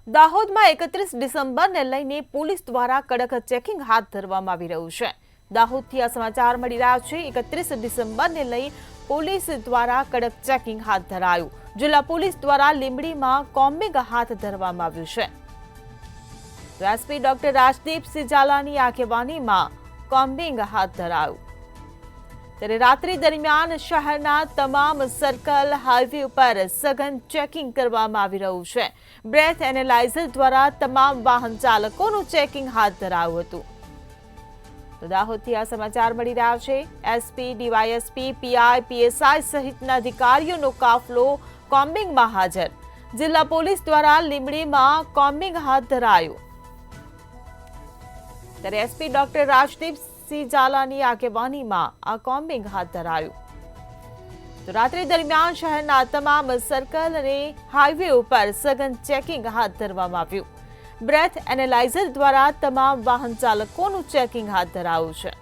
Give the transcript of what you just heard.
દાહોદમાં 31 ડિસેમ્બરને લઈને પોલીસ દ્વારા કડક ચેકિંગ હાથ ધરવામાં આવી રહ્યું છે। દાહોદથી આ સમાચાર મળી રહ્યા છે। 31 ડિસેમ્બરને લઈ પોલીસ દ્વારા કડક ચેકિંગ હાથ ધરાયું। જિલ્લા પોલીસ દ્વારા લીંબડીમાં કોમ્બિંગ હાથ ધરવામાં આવ્યું છે। તો એસપી ડોક્ટર રાજદીપસિંહ ઝાલાની આગેવાનીમાં કોમ્બિંગ હાથ ધરાયું। ત્યારે રાત્રિ દરમિયાન શહેરના તમામ સર્કલ હાઈવે ઉપર સઘન ચેકિંગ કરવામાં આવી રહ્યું છે। બ્રેથ એનાલાઇઝર દ્વારા તમામ વાહન ચાલકોનું ચેકિંગ હાથ ધરાયું હતું। તો દાહોદથી આ સમાચાર મળી રહ્યા છે। એસપી, ડીવાયએસપી, પીઆઈ, પીએસઆઈ સહિતના અધિકારીઓનો કાફલો કોમ્બિંગમાં હાજર। જિલ્લા પોલીસ દ્વારા લીંબડીમાં કોમ્બિંગ હાથ ધરાયું। ત્યારે એસપી ડોક્ટર રાજદીપસિંહ ઝાલાની આગેવાનીમાં આ કોમ્બિંગ હાથ ધરાયું। તો રાત્રિ દરમિયાન શહેરના તમામ સર્કલ અને હાઈવે ઉપર સઘન ચેકિંગ હાથ ધરવામાં આવ્યું। બ્રેથ એનાલાઇઝર દ્વારા તમામ વાહન ચાલકોનું ચેકિંગ હાથ ધરાયું છે।